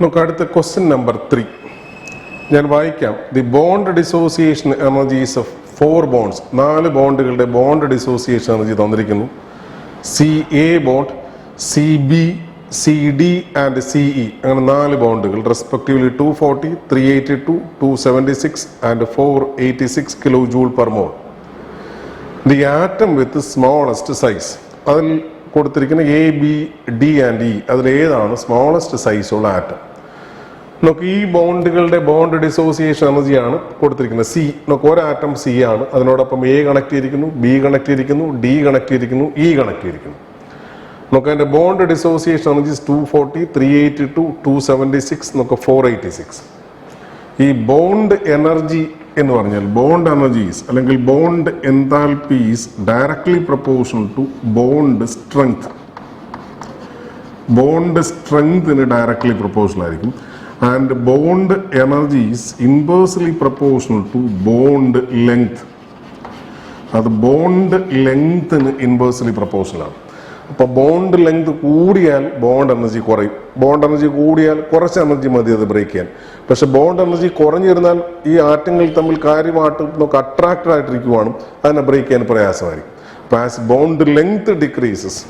നമുക്ക് അടുത്ത question number 3 ഞാൻ വായിക്കാം. The bond dissociation energies of 4 bonds, 4 ബോണ്ടുകളുടെ ബോണ്ട് ഡിസോസിയേഷൻ എനർജി തന്നിരിക്കുന്നു. CA bond, CB, CD and CE, അങ്ങനെ 4 ബോണ്ടുകൾ respectively 240, 382, 276 and 486 kilo joule per mole. The atom with smallest size, അതിൽ കൊടുത്തിരിക്കുന്ന A, B, D and E, അതിലേതാണ് smallest size ഉള്ള atom? നമുക്ക് ഈ ബോണ്ടുകളുടെ ബോണ്ട് ഡിസോസിയേഷൻ എനർജിയാണ് കൊടുത്തിരിക്കുന്നത്. C, നമുക്ക് ഒരു ആറ്റം C ആണ്, അതിനോടൊപ്പം A കണക്ട് ചെയ്തിരിക്കുന്നു, B കണക്ട് ചെയ്തിരിക്കുന്നു, D കണക്ട് ചെയ്തിരിക്കുന്നു, E കണക്ട് ചെയ്തിരിക്കുന്നു. നമുക്ക് അതിന്റെ ബോണ്ട് ഡിസോസിയേഷൻ എനർജീസ് 240, 382, 276, നമുക്ക് 486. ഈ ബോണ്ട് എനർജി എന്ന് പറഞ്ഞാൽ ബോണ്ട് എനർജീസ് അല്ലെങ്കിൽ bond enthalpies directly proportional to bond strength. Bond സ്ട്രെങ്തിന് ഡയറക്ട്ലി പ്രൊപ്പോർഷണൽ ആയിരിക്കും. And bond energies inversely proportional to bond length. അത് ബോണ്ട് ലെങ്ത്തിന് ഇൻവേഴ്സ്ലി പ്രൊപ്പോർഷണൽ ആണ്. അപ്പോൾ ബോണ്ട് ലെങ്ത് കൂടിയാൽ ബോണ്ട് എനർജി കുറയും. ബോണ്ട് എനർജി കൂടിയാൽ കുറച്ച് എനർജി മതി അത് ബ്രേക്ക് ചെയ്യാൻ. പക്ഷെ ബോണ്ട് എനർജി കുറഞ്ഞിരുന്നാൽ ഈ ആറ്റങ്ങൾ തമ്മിൽ കാര്യമായിട്ട് നമുക്ക് അട്രാക്റ്റഡ് ആയിട്ടിരിക്കുവാനും അതിനെ ബ്രേക്ക് ചെയ്യാൻ പ്രയാസമായിരിക്കും. അപ്പോൾ as bond length decreases,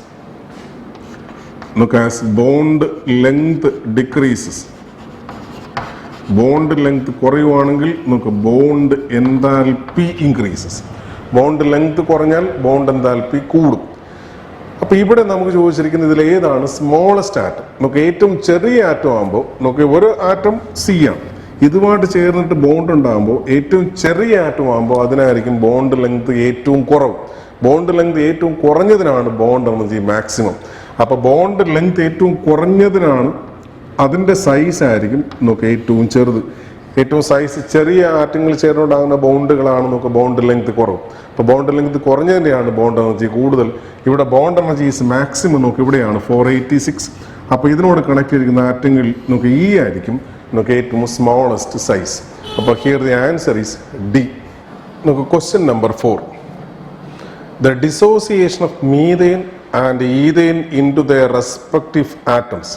as bond length decreases, bond length കുറയുവാണെങ്കിൽ നമുക്ക് bond enthalpy increases. Bond length കുറഞ്ഞാൽ ബോണ്ട് എൻതാൽപ്പി കൂടും. അപ്പൊ ഇവിടെ നമുക്ക് ചോദിച്ചിരിക്കുന്നത് ഇതിൽ ഏതാണ് സ്മോളസ്റ്റ് ആറ്റം? നമുക്ക് ഏറ്റവും ചെറിയ ആറ്റം ആകുമ്പോൾ നമുക്ക് ഒരു ആറ്റം C ആണ്, ഇതുമായിട്ട് ചേർന്നിട്ട് ബോണ്ട് ഉണ്ടാകുമ്പോൾ ഏറ്റവും ചെറിയ ആറ്റം ആകുമ്പോൾ അതിനായിരിക്കും ബോണ്ട് ലെങ്ത് ഏറ്റവും കുറവ്. ബോണ്ട് ലെങ്ത് ഏറ്റവും കുറഞ്ഞതിനാണ് ബോണ്ട് എനർജി മാക്സിമം. അപ്പൊ ബോണ്ട് ലെങ്ത് ഏറ്റവും കുറഞ്ഞതിനാണ് അതിന്റെ സൈസ് ആയിരിക്കും നമുക്ക് ഏറ്റവും ചെറുത്. ഏറ്റവും സൈസ് ചെറിയ ആറ്റങ്ങൾ ചേർന്നുണ്ടാകുന്ന ബോണ്ടുകളാണ് നമുക്ക് ബോണ്ട് ലെങ്ത് കുറവ്. അപ്പോൾ ബോണ്ട് ലെങ്ത് കുറഞ്ഞതിൻ്റെയാണ് ബോണ്ട് എനർജി കൂടുതൽ. ഇവിടെ ബോണ്ട് എനർജീസ് മാക്സിമം നമുക്ക് ഇവിടെയാണ് 486. അപ്പോൾ ഇതിനോട് കണക്ട് ചെയ്തിരിക്കുന്ന ആറ്റങ്ങൾ നമുക്ക് E ആയിരിക്കും നമുക്ക് ഏറ്റവും സ്മോളസ്റ്റ് സൈസ്. അപ്പോൾ here the answer is D. നമുക്ക് question number 4. The dissociation of methane and ethane into their respective atoms.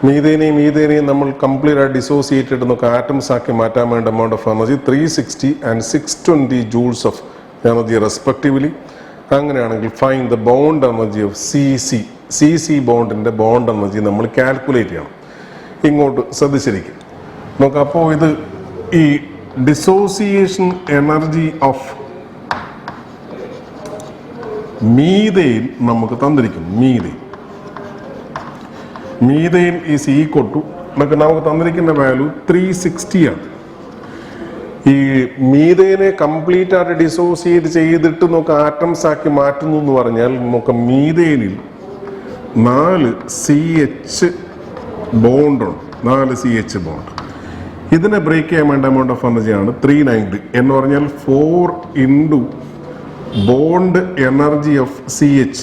മീഥേനെയും ഈഥേനെയും നമ്മൾ കംപ്ലീറ്റ് ആയിട്ട് ഡിസോസിയേറ്റഡ് നമുക്ക് ആറ്റംസ് ആക്കി മാറ്റാൻ വേണ്ട amount of energy 360 and 620 joules of energy respectively. അങ്ങനെയാണെങ്കിൽ find the bond energy of CC ബോണ്ടിന്റെ ബോണ്ട് എനർജി നമ്മൾ കാൽക്കുലേറ്റ് ചെയ്യണം. ഇങ്ങോട്ട് ശ്രദ്ധിച്ചിരിക്കും നമുക്ക്. അപ്പോൾ ഇത് ഈ ഡിസോസിയേഷൻ എനർജി ഓഫ് മീഥേൻ നമുക്ക് തന്നിരിക്കും. മീഥേൻ ഈസ് ഈക്വൽ ടു നമുക്ക് തന്നിരിക്കുന്ന വാല്യൂ 360 ആണ്. ഈ മീഥേനെ കംപ്ലീറ്റ് ആയിട്ട് ഡിസോസിയേറ്റ് ചെയ്തിട്ട് നമുക്ക് ആറ്റംസ് ആക്കി മാറ്റുന്നു എന്ന് പറഞ്ഞാൽ നമുക്ക് മീഥേനിൽ 4 CH ബോണ്ടുണ്ട്. 4 CH bond. ഇതിനെ ബ്രേക്ക് ചെയ്യാൻ വേണ്ട എമൗണ്ട് ഓഫ് എനർജിയാണ് 390 എന്ന് പറഞ്ഞാൽ 4 into bond energy of CH.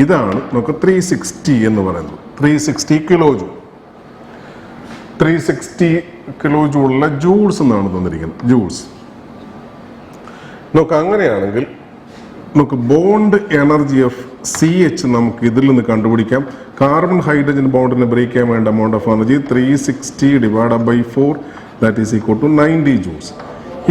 ഇതാണ് നമുക്ക് 360 എന്ന് പറയുന്നത്. 360 കിലോ ജൂൾ. 360 കിലോ ജൂളിലെ ജൂൾസ് എന്നാണ് തന്നിരിക്കുന്നത്. ജൂൾസ് നമുക്ക് അങ്ങനെയാണെങ്കിൽ നമുക്ക് ബോണ്ട് എനർജി ഓഫ് CH നമുക്ക് ഇതിൽ നിന്ന് കണ്ടുപിടിക്കാം. കാർബൺ ഹൈഡ്രജൻ ബോണ്ടിനെ ബ്രേക്ക് ചെയ്യാൻ വേണ്ട amount of energy 360 divided by 4 that is equal to 90 joules.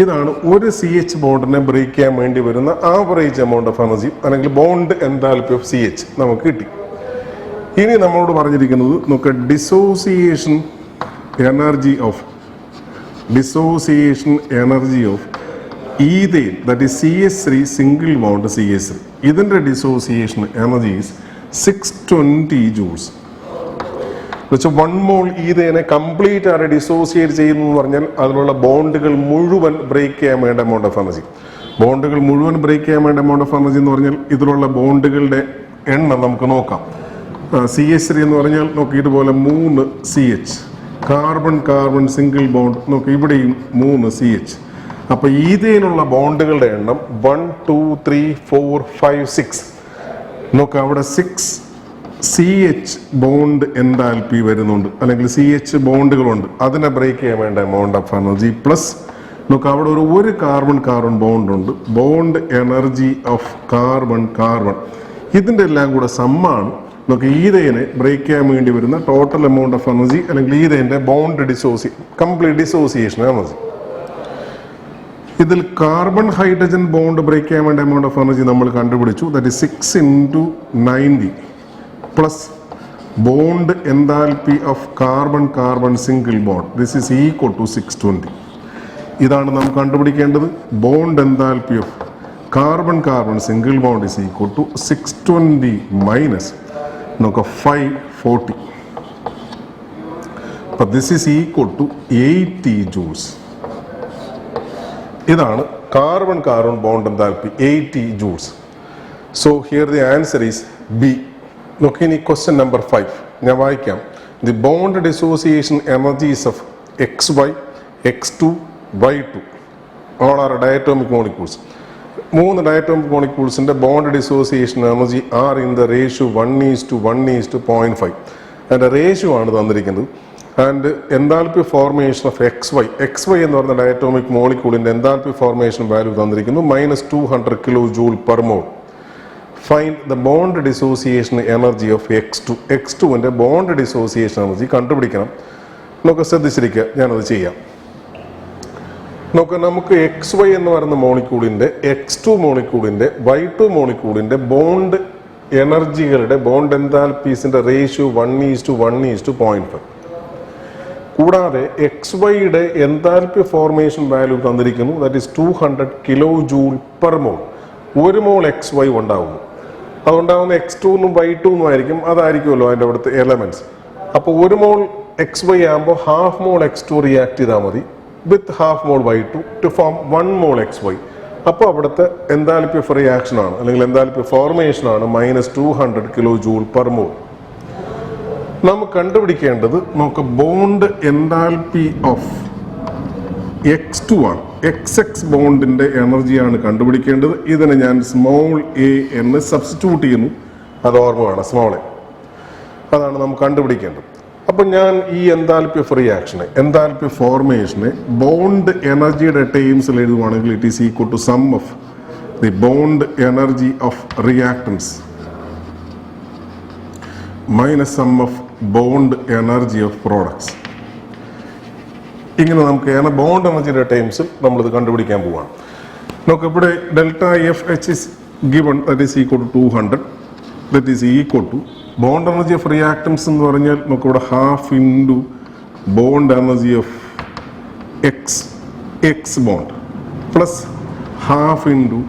ഇതാണ് ഒരു CH ബോണ്ടിനെ ബ്രേക്ക് ചെയ്യാൻ വേണ്ടി വരുന്ന ആവറേജ് എമൗണ്ട് ഓഫ് എനർജി അല്ലെങ്കിൽ ബോണ്ട് എൻതാൽപ്പി ഓഫ് CH നമുക്ക് കിട്ടി. ഇനി നമ്മളോട് പറഞ്ഞിരിക്കുന്നത് നമുക്ക് dissociation energy of ethane that is CH3 single bond CH3. ഇതിന്റെ ഡിസോസിയേഷൻ എനർജി ഈസ് 620 ജൂൾസ്. എന്നുവെച്ചാൽ 1 മോൾ ഈഥേനെ കംപ്ലീറ്റ് ആയിട്ട് ഡിസോസിയേറ്റ് ചെയ്യുന്നു എന്ന് പറഞ്ഞാൽ അതിലുള്ള ബോണ്ടുകൾ മുഴുവൻ ബ്രേക്ക് ചെയ്യാൻ വേണ്ട എമൗണ്ട് ഓഫ് എനർജി. ബോണ്ടുകൾ മുഴുവൻ ബ്രേക്ക് ചെയ്യാൻ വേണ്ട എമൗണ്ട് ഓഫ് എനർജി എന്ന് പറഞ്ഞാൽ ഇതിലുള്ള ബോണ്ടുകളുടെ എണ്ണം നമുക്ക് നോക്കാം. CH3 എന്ന് പറഞ്ഞാൽ നോക്കി ഇതുപോലെ 3 CH. കാർബൺ സിംഗിൾ ബോണ്ട് നോക്കി ഇവിടെയും 3 CH. അപ്പൊ ഈഥേനുള്ള ബോണ്ടുകളുടെ എണ്ണം 1, 2, 3, 4, 5, 6. നോക്ക് അവിടെ 6 CH ബോണ്ട് എൻതാൽപ്പി വരുന്നുണ്ട് അല്ലെങ്കിൽ CH ബോണ്ടുകളുണ്ട്. അതിനെ ബ്രേക്ക് ചെയ്യാൻ വേണ്ട എമൗണ്ട് ഓഫ് എനർജി പ്ലസ് നോക്ക് അവിടെ ഒരു കാർബൺ ബോണ്ട് ഉണ്ട്. ബോണ്ട് എനർജി ഓഫ് കാർബൺ ഇതിന്റെ എല്ലാം കൂടെ സമ്മാണ് നമുക്ക് ഈതേനെ ബ്രേക്ക് ചെയ്യാൻ വേണ്ടി വരുന്ന ടോട്ടൽ എമൗണ്ട് ഓഫ് എനർജി അല്ലെങ്കിൽ ഈതേൻ്റെ ബോണ്ട് കംപ്ലീറ്റ് ഡിസോസിയേഷൻ എനർജി. ഇതിൽ കാർബൺ ഹൈഡ്രജൻ ബോണ്ട് ബ്രേക്ക് ചെയ്യാൻ വേണ്ട എമൗണ്ട് ഓഫ് എനർജി നമ്മൾ കണ്ടുപിടിച്ചു. That is 6 × 90 plus bond enthalpy of carbon single bond. This is equal to 620. ഇതാണ് നാം കണ്ടുപിടിക്കേണ്ടത്. Bond enthalpy of carbon single bond is equal to 620 minus നമുക്ക് 540. അപ്പോൾ this is equal to 80 joules. ഇതാണ് carbon bond enthalpy 80 joules. So here the answer is B. നോക്കി ഇനി question number 5 ഞാൻ വായിക്കാം. The bond dissociation energies of XY, X2, Y2 all are diatomic molecules. 3 diatomic മോളിക്യൂൾസിന്റെ bond dissociation energy are in the ratio 1:1:0.5. അതിന്റെ ratio ആണ് തന്നിരിക്കുന്നത്. And enthalpy formation of XY എന്ന് പറയുന്ന ഡയറ്റോമിക് മോളിക്യൂളിന്റെ എൻതാൽപ്പി ഫോർമേഷൻ വാല്യൂ തന്നിരിക്കുന്നു -200 kJ/mol. Find the bond dissociation energy of X2ന്റെ bond dissociation energy കണ്ടുപിടിക്കണം. നമുക്ക് ശ്രദ്ധിച്ചിരിക്കുക, ഞാനത് ചെയ്യാം. നമുക്ക് XY എന്ന് പറയുന്ന മോളിക്യൂളിന്റെ X2 മോളിക്യൂളിന്റെ Y2 മോളിക്യൂളിന്റെ ബോണ്ട് എനർജികളുടെ ബോണ്ട് എൻതാൽപ്പീസിന്റെ റേഷ്യോ 1:1:0.5. കൂടാതെ XYയുടെ എൻതാൽപ്പി ഫോർമേഷൻ വാല്യൂ തന്നിരിക്കുന്നു. That is 200 kJ/mol. 1 mole XY ഉണ്ടാവുന്നു. അതുണ്ടാവുന്ന X2 Y2 ആയിരിക്കും. അതായിരിക്കുമല്ലോ അതിൻ്റെ അവിടുത്തെ എലമെന്റ്സ്. അപ്പോൾ 1 മോൾ XY ആകുമ്പോൾ ½ മോൾ X2 റിയാക്ട് ചെയ്താൽ മതി with ½ mole Y2 to form 1 mole XY. അപ്പോൾ അവിടുത്തെ എൻതാൽപ്പി ഓഫ് റിയാക്ഷൻ ആണ് അല്ലെങ്കിൽ എൻതാൽപ്പി ഫോർമേഷൻ ആണ് -200 kJ/mol. നമുക്ക് കണ്ടുപിടിക്കേണ്ടത് ബോണ്ട് എൻതാൽപ്പി ഓഫ് X2 ആണ്. XX ബോണ്ടിന്റെ എനർജിയാണ് കണ്ടുപിടിക്കേണ്ടത്. ഇതിനെ ഞാൻ സ്മോൾ a എന്ന് സബ്സ്റ്റിറ്റ്യൂട്ട് ചെയ്യുന്നു. അത് ഓർമ്മ വേണം, സ്മോൾ a. അതാണ് നമുക്ക് കണ്ടുപിടിക്കേണ്ടത്. അപ്പം ഞാൻ ഈ എൻതാൽപ്പി ഓഫ് റിയാക്ഷനെ എൻതാൽപ്പി ഫോർമേഷനെ ബോണ്ട് എനർജിയുടെ ടേംസിൽ എഴുതുവാണെങ്കിൽ it is equal to sum of the bond energy of reactants minus sum of bond energy of products. ഇങ്ങനെ നമുക്ക് ബോണ്ട് എനർജിയുടെ ടൈംസിൽ നമ്മളിത് കണ്ടുപിടിക്കാൻ പോവാണ്. നമുക്ക് ഇവിടെ ΔFH is given, that is equal to 200. That is equal to bond energy of reactants എന്ന് പറഞ്ഞാൽ നമുക്കിവിടെ ½ into bond energy of X bond plus ½ into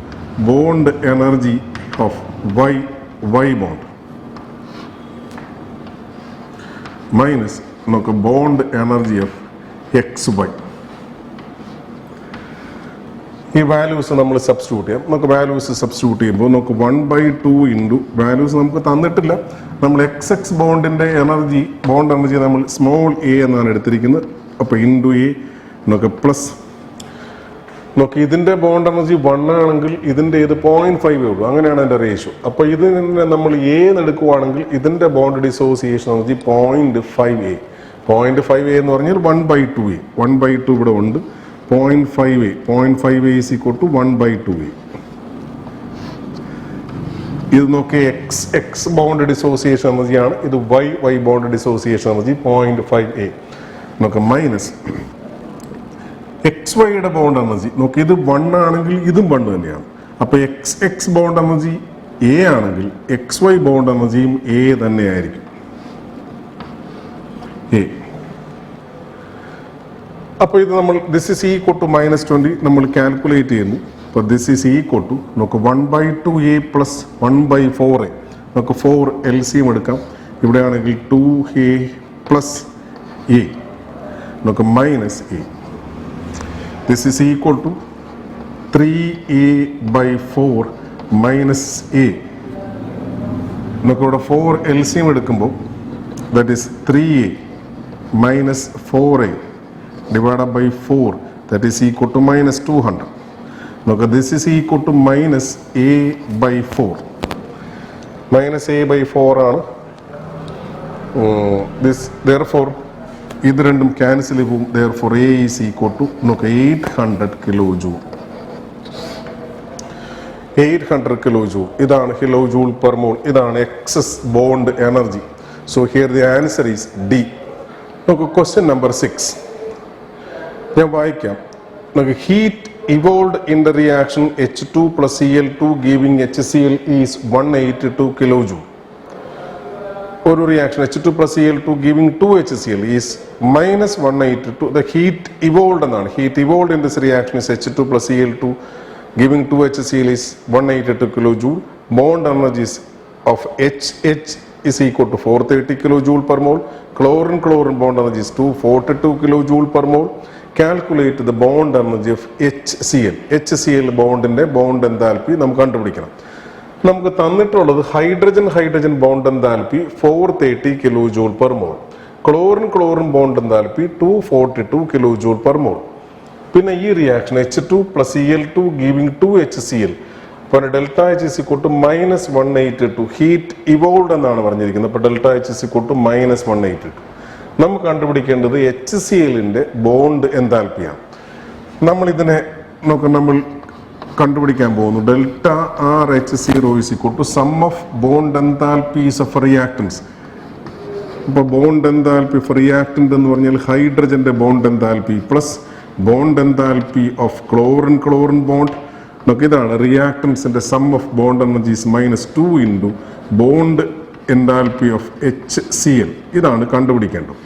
bond energy of Y bond minus നമുക്ക് ബോണ്ട് എനർജി ഓഫ് XY. ഈ values നമ്മൾ substitute ചെയ്യാം. നമുക്ക് values substitute ചെയ്യുമ്പോൾ നമുക്ക് 1/2 ഇൻറ്റു വാല്യൂസ് നമുക്ക് തന്നിട്ടില്ല. നമ്മൾ XX ബോണ്ടിന്റെ ബോണ്ട് എനർജി നമ്മൾ സ്മോൾ a എന്നാണ് എടുത്തിരിക്കുന്നത്. അപ്പോൾ ഇൻറ്റു a നമുക്ക് പ്ലസ് ഇതിന്റെ ബോണ്ട് എനർജി 1 ആണെങ്കിൽ ഇതിന്റെ 0.5 ഉള്ളൂ. അങ്ങനെയാണ് അതിന്റെ റേഷ്യോ. അപ്പോൾ ഇതിനെ നമ്മൾ a എടുക്കുവാണെങ്കിൽ ഇതിന്റെ bond dissociation energy 0.5a. 0.5a എന്ന് പറഞ്ഞാൽ 1/2a. 1/2 ഇവിടെ ഉണ്ട്. 0.5a is equal to 1/2a. ഇത് നോക്കി x ബോണ്ട് ഡിസോസിയേഷൻ എനർജിയാണ്. ഇത് y bond dissociation energy 0.5a. നമുക്ക് മൈനസ് XYയുടെ ബോണ്ട് എനർജി ഇത് 1 ആണെങ്കിൽ ഇതും 1 തന്നെയാണ്. അപ്പോൾ XX ബോണ്ട് എനർജി a ആണെങ്കിൽ XY ബോണ്ട് എനർജിയും a തന്നെയായിരിക്കും. അപ്പോൾ ഇത് നമ്മൾ ദിസ് ഈസ് ഈക്വൽ ടു -20 നമ്മൾ കാൽക്കുലേറ്റ് ചെയ്യുന്നു. അപ്പോൾ this is equal to 1/2a plus 1/4a. 4 LCM എടുക്കാം. ഇവിടെ ആണെങ്കിൽ 2a plus a minus a. This is equal to 3a/4 minus a. ഇവിടെ 4 LCM എടുക്കുമ്പോൾ that is 3a minus 4a divided by 4, that is equal to -200. Look, this is equal to -a/4. -a/4 ആണ്. This therefore ഇത് രണ്ടും cancel ചെയ്യും. Therefore a is equal to 800 kJ. 800 kilojoule. ഇതാണ് kilojoule per mole. ഇതാണ് excess bond energy. So here the answer is D. നമുക്ക് question number 6. ഞാൻ വായിക്കാം. നമുക്ക് heat evolved in the reaction H2 plus Cl2 giving HCl is 182 kilojoule. ഒരു reaction H2 plus Cl2 giving 2 HCl is minus 182. The heat evolved എന്നാണ്. Heat evolved in this reaction is H2 plus Cl2 giving 2 HCl is 182 kilojoule. Bond energies of HH is equal to 430 kilojoule per mole. Chlorine bond energy is 242 kilojoule per mole. Calculate the bond energy of HCl. HCl ബോണ്ടിന്റെ bond enthalpy നമുക്ക് കണ്ടുപിടിക്കണം. നമുക്ക് തന്നിട്ടുള്ളത് hydrogen bond enthalpy 430 kilojoule per mole. Chlorine bond enthalpy 242 kilojoule per mole. പിന്നെ ഈ reaction H2 plus Cl2 giving 2 HCl. അപ്പോൾ delta H is equal to -182. Heat evolved എന്നാണ് പറഞ്ഞിരിക്കുന്നത്. അപ്പോൾ delta H is equal to -182. നമുക്ക് കണ്ടുപിടിക്കേണ്ടത് HClന്റെ ബോണ്ട് എന്താൽപ്പിയാണ്. നമ്മൾ ഇതിനെ നമ്മൾ കണ്ടുപിടിക്കാൻ പോകുന്നു. Delta R H0 is equal to sum of bond enthalpies of reactants. ഇപ്പോൾ ബോണ്ട് എന്താൽപ്പി ഓഫ് റിയാക്ടന്റ് എന്ന് പറഞ്ഞാൽ ഹൈഡ്രജന്റെ bond enthalpy plus bond enthalpy of chlorine bond. ഇതാണ് റിയാക്ടൻസിന്റെ sum of bond energies -2 into bond enthalpy of HCl. ഇതാണ് കണ്ടുപിടിക്കേണ്ടത്.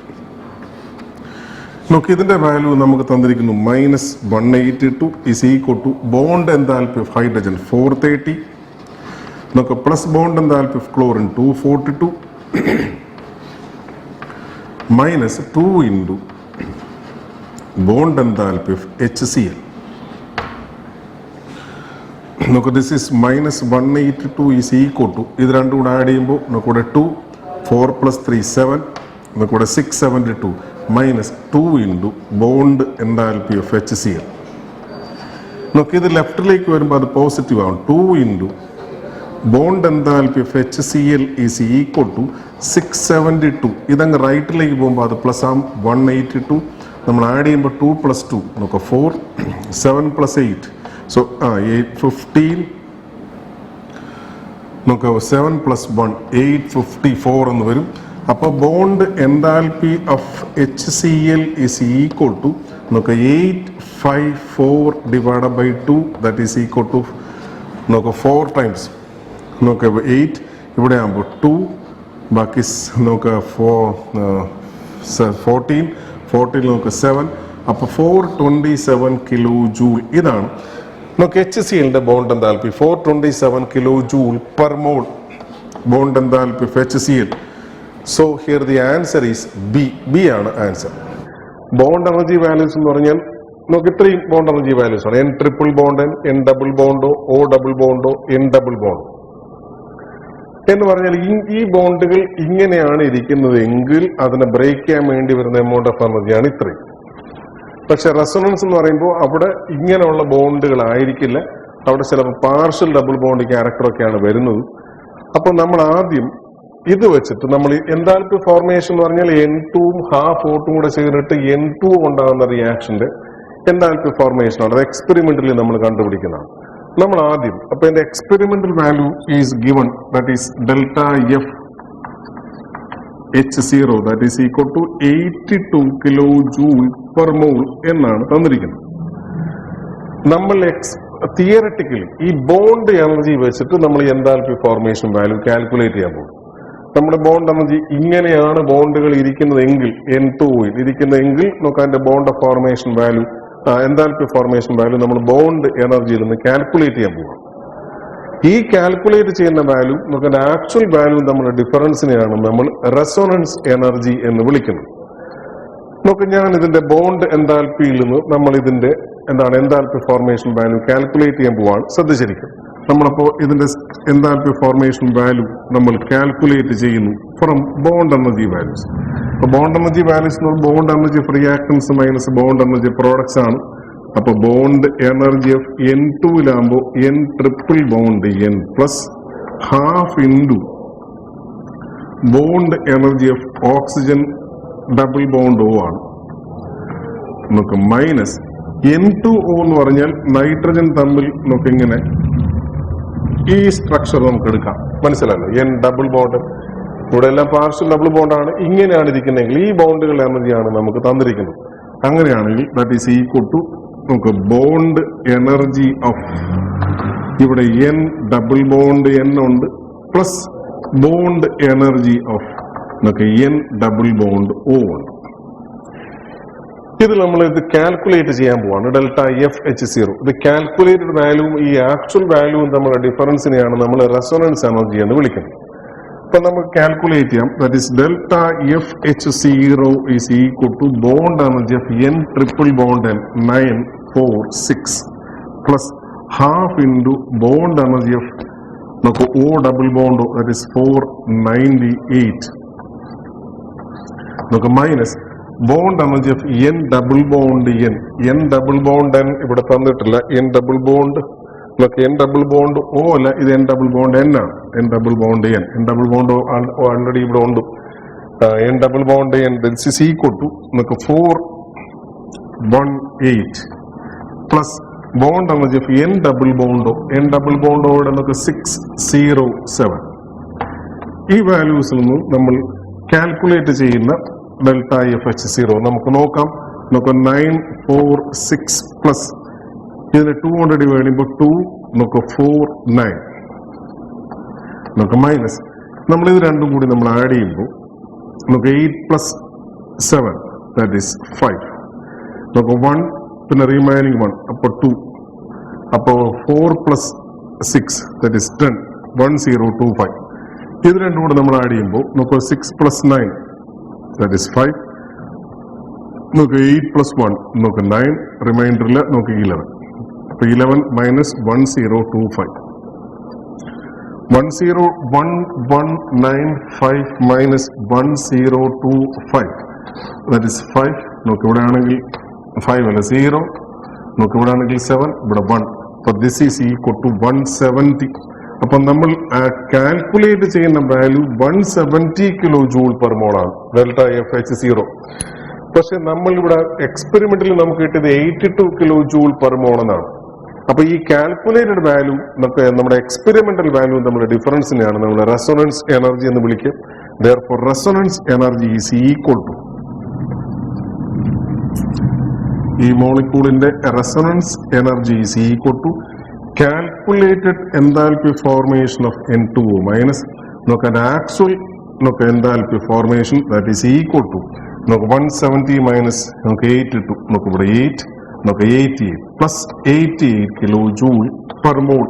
ഇതിന്റെ value നമുക്ക് തന്നിരിക്കുന്നു -182 is equal to bond enthalpy of hydrogen 430 plus bond enthalpy of chlorine 242 -2 into bond enthalpy of HCl. This is -182 is equal to ഇത് രണ്ടും കൂടെ add ചെയ്യുമ്പോൾ നമുക്കിവിടെ 2 4 + 3 7 നമുക്കിവിടെ 672 -2 into bond enthalpy of HCl. ഇത് ലെഫ്റ്റിലേക്ക് വരുമ്പോൾ അത് പോസിറ്റീവ് ആവും. 2 into bond enthalpy of HCl is equal to 672. ഇതങ്ങ് റൈറ്റിലേക്ക് പോകുമ്പോൾ അത് പ്ലസ് ആവും 182. നമ്മൾ ആഡ് ചെയ്യുമ്പോൾ 2 + 2 നമുക്ക് 4 7 + 8 സോ 815 നമുക്ക് 7 + 1 854 എന്ന് വരും. അപ്പോൾ bond enthalpy of HCl is equal to നമുക്ക് 854 divide by 2 that is equal to നമുക്ക് 4 ടൈംസ് 8 ഇവിടെ ആകുമ്പോൾ 2 ബാക്കി നമുക്ക് 14 നമുക്ക് 7 അപ്പോൾ 427 കിലോ ജൂൾ. ഇതാണ് നമുക്ക് HClന്റെ bond enthalpy 427 kilo joule per mole bond enthalpy of HCl. So here the answer is B. B ആണ് ആൻസർ. ബോണ്ട് എനർജി വാല്യൂസ് എന്ന് പറഞ്ഞാൽ നമുക്ക് ഇത്രയും ബോണ്ട് എനർജി വാല്യൂസ് ആണ്. N triple bond, N double ബോണ്ടോ, O ഡബിൾ ബോണ്ടോ, N double bond എന്ന് പറഞ്ഞാൽ ഈ ബോണ്ടുകൾ ഇങ്ങനെയാണ് ഇരിക്കുന്നത് എങ്കിൽ അതിനെ ബ്രേക്ക് ചെയ്യാൻ വേണ്ടി വരുന്ന എമൗണ്ട് ഓഫ് എനർജിയാണ് ഇത്രയും. പക്ഷെ റെസൊണൻസ് എന്ന് പറയുമ്പോൾ അവിടെ ഇങ്ങനെയുള്ള ബോണ്ടുകൾ ആയിരിക്കില്ല. അവിടെ ചിലപ്പോൾ പാർഷ്യൽ ഡബിൾ ബോണ്ട് ക്യാരക്ടറൊക്കെയാണ് വരുന്നത്. അപ്പോൾ നമ്മൾ ആദ്യം ഇത് വെച്ചിട്ട് നമ്മൾ എന്താൽപ്പി ഫോർമേഷൻ എന്ന് പറഞ്ഞാൽ N2 ഹാഫ് O2 കൂടെ ചേർന്നിട്ട് N2 ഉണ്ടാകുന്ന റിയാക്ഷന്റെ എന്താൽപ്പി ഫോർമേഷൻ ആണ്. അത് എക്സ്പെരിമെന്റലി നമ്മൾ കണ്ടുപിടിക്കുന്നതാണ്. നമ്മൾ ആദ്യം അപ്പൊ എന്റെ experimental value is given that is delta F H0 that is equal to 82 kilo joule per mole എന്നാണ് തന്നിരിക്കുന്നത്. നമ്മൾ തിയററ്റിക്കലി ഈ ബോണ്ട് എനർജി വെച്ചിട്ട് നമ്മൾ എന്താൽപ്പി ഫോർമേഷൻ വാല്യൂ കാൽക്കുലേറ്റ് ചെയ്യാൻ പോകും. നമ്മുടെ ബോണ്ട് എനർജി ഇങ്ങനെയാണ് ബോണ്ടുകൾ ഇരിക്കുന്നതെങ്കിൽ N2 ഇരിക്കുന്നതെങ്കിൽ നമുക്ക് അതിന്റെ bond formation value എന്താൽപ്പി formation value നമ്മൾ ബോണ്ട് എനർജിയിൽ നിന്ന് കാൽക്കുലേറ്റ് ചെയ്യാൻ പോകും. ഈ കാൽക്കുലേറ്റ് ചെയ്യുന്ന വാല്യൂ നമുക്ക് ആക്ച്വൽ വാല്യൂ നമ്മുടെ ഡിഫറൻസിനെയാണ് നമ്മൾ റെസൊണൻസ് എനർജി എന്ന് വിളിക്കുന്നത്. നമുക്ക് ഞാൻ ഇതിന്റെ ബോണ്ട് എന്താൽപ്പിയിൽ നിന്ന് നമ്മൾ ഇതിന്റെ എന്താൽപ്പി ഫോർമേഷൻ വാല്യൂ കാൽക്കുലേറ്റ് ചെയ്യാൻ പോവാണ്. ശ്രദ്ധിച്ചിരിക്കും. നമ്മളപ്പോൾ ഇതിന്റെ എന്താൽപ്പി ഫോർമേഷൻ വാല്യൂ നമ്മൾ കാൽക്കുലേറ്റ് ചെയ്യുന്നു ഫ്രം ബോണ്ട് എനർജി വാല്യൂസ്. അപ്പോൾ bond energy values bond energy of reactants minus bond energy products ആണ്. അപ്പോൾ bond energy of N2 N triple bond N plus half into bond energy of oxygen double bond O ആണ്. നമുക്ക് minus N2O എന്ന് പറഞ്ഞാൽ nitrogen തമ്മിൽ നമുക്ക് ഇങ്ങനെ ഈ സ്ട്രക്ചർ നമുക്ക് എടുക്കാം. മനസ്സിലല്ലോ, എൻ ഡബിൾ ബോണ്ട് ഇവിടെ എല്ലാം പാർഷ്യൽ ഡബിൾ ബോണ്ടാണ്. ഇങ്ങനെയാണ് ഇരിക്കുന്നതെങ്കിൽ ഈ ബോണ്ടുകളുടെ എനർജിയാണ് നമുക്ക് തന്നിരിക്കുന്നത്. അങ്ങനെയാണെങ്കിൽ ദാറ്റ് ഈസ് ഈക്വൽ ടു നമുക്ക് ബോണ്ട് എനർജി ഓഫ് ഇവിടെ എൻ ഡബിൾ ബോണ്ട് എൻ ഉണ്ട് പ്ലസ് ബോണ്ട് എനർജി ഓഫ് നമുക്ക് എൻ ഡബിൾ ബോണ്ട് ഒ ഉണ്ട്. ഇത് നമ്മൾ ഇത് കാൽക്കുലേറ്റ് ചെയ്യാൻ പോവാണ്. ഡെൽറ്റ എഫ് എച്ച് സീറോ ഇത് കാൽക്കുലേറ്റഡ് വാല്യൂവും ഈ ആക്ച്വൽ വാല്യൂവും തമ്മിലുള്ള ഡിഫറൻസിനെയാണ് നമ്മൾ റെസൊണൻസ് എനർജി എന്ന് വിളിക്കുന്നത്. അപ്പൊ നമുക്ക് കാൽക്കുലേറ്റ് ചെയ്യാം. That is delta F H zero is equal to bond energy of N triple bond N 946 plus half into bond energy of നമുക്ക് O double bond that is 498 നമുക്ക് minus bond energy of N double bond N double bond N ഇവിടെ തന്നിട്ടില്ല. N double bond നമുക്ക് N double bond O അല്ല, ഇത് N double bond N ആണ്. N double bond N double bond already ഇവിടെ ഉണ്ട്. N double bond N this is equal to നമുക്ക് 418 plus bond energy of N double ബോണ്ടോടെ നമുക്ക് 607. ഈ വാല്യൂസിൽ നിന്നും നമ്മൾ കാൽക്കുലേറ്റ് ചെയ്യുന്ന ഡെൽറ്റ എഫ് എച്ച് സീറോ നമുക്ക് നോക്കാം. നമുക്ക് 946 പ്ലസ് ഇതിന് 200 ഡിവൈഡ് ചെയ്യുമ്പോൾ 2 നമുക്ക് 49 നമുക്ക് മൈനസ് നമ്മൾ ഇത് രണ്ടും കൂടി നമ്മൾ ആഡ് ചെയ്യുമ്പോൾ നമുക്ക് 8 പ്ലസ് 7 ദാറ്റ് ഈസ് 5 നമുക്ക് 1 പിന്നെ റിമൈനിങ് 1 അപ്പോൾ 2 അപ്പോൾ 4 പ്ലസ് 6 ദാറ്റ് ഈസ് 10 1025 ഇത് രണ്ടും കൂടെ നമ്മൾ ആഡ് ചെയ്യുമ്പോൾ നമുക്ക് 6 പ്ലസ് 9 that is 5 നമുക്ക് 8 plus 1 നമുക്ക് 9 റിമൈൻഡറിൽ നമുക്ക് 11 അപ്പോൾ 11 മൈനസ് 1025 10195 മൈനസ് 1025 that is 5 നമുക്ക് ഇവിടെ ആണെങ്കിൽ 5 അല്ല 0 നമുക്ക് ഇവിടെ ആണെങ്കിൽ 7 ഇവിടെ 1 അപ്പോൾ ദിസ് ഈസ് ഈക്വൽ ടു 170. അപ്പൊ നമ്മൾ കാൽക്കുലേറ്റ് ചെയ്യുന്ന വാല്യൂ 170 കിലോ ജൂൾ പെർ മോൾ ആണ് ഡെൽറ്റ എഫ് എച്ച് സീറോ. പക്ഷെ നമ്മൾ ഇവിടെ എക്സ്പെരിമെന്റിൽ നമുക്ക് കിട്ടിയത് 82 കിലോ ജൂൾ പെർ മോൾ എന്നാണ്. അപ്പൊ ഈ കാൽക്കുലേറ്റഡ് വാല്യൂ നമ്മുടെ എക്സ്പെരിമെന്റൽ വാല്യൂ നമ്മുടെ ഡിഫറൻസിനെയാണ് നമ്മൾ റെസൊണൻസ് എനർജി എന്ന് വിളിക്കുക. therefore resonance energy is equal to ഈ മോളിക്യൂളിന്റെ resonance energy is equal to calculated enthalpy formation of N2O minus look at actual look enthalpy formation that is equal to look 170 minus look 82 look 8 look 88 plus 88 kilojoule per mole.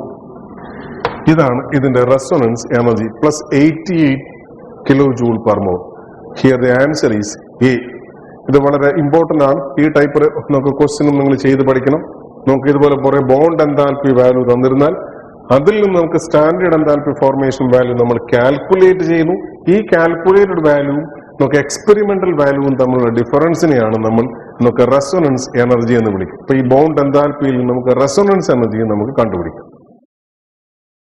ഇതാണ് ഇതിന്റെ resonance energy plus 88 കിലോജൂൾ per mall. Here the answer is A. ഇത് വളരെ important ആണ്. ഈ type നമുക്ക് ക്വസ്റ്റ്യനും നിങ്ങൾ ചെയ്ത് പഠിക്കണം. നമുക്ക് ഇതുപോലെ കുറെ ബോണ്ട് എൻതാൽപി വാല്യൂ തന്നിരുന്നാൽ അതിൽ നിന്ന് നമുക്ക് സ്റ്റാൻഡേർഡ് എൻതാൽപി ഫോർമേഷൻ വാല്യൂ നമ്മൾ കാൽക്കുലേറ്റ് ചെയ്യുന്നു. ഈ കാൽക്കുലേറ്റഡ് വാല്യൂ നമുക്ക് എക്സ്പെരിമെന്റൽ വാല്യൂവും തമ്മിലുള്ള ഡിഫറൻസിനെയാണ് നമുക്ക് റെസൊണൻസ് എനർജി എന്ന് വിളിക്കും. അപ്പൊ ഈ ബോണ്ട് എൻതാൽപിയിൽ നമുക്ക് റെസൊണൻസ് എനർജി നമുക്ക് കണ്ടുപിടിക്കാം.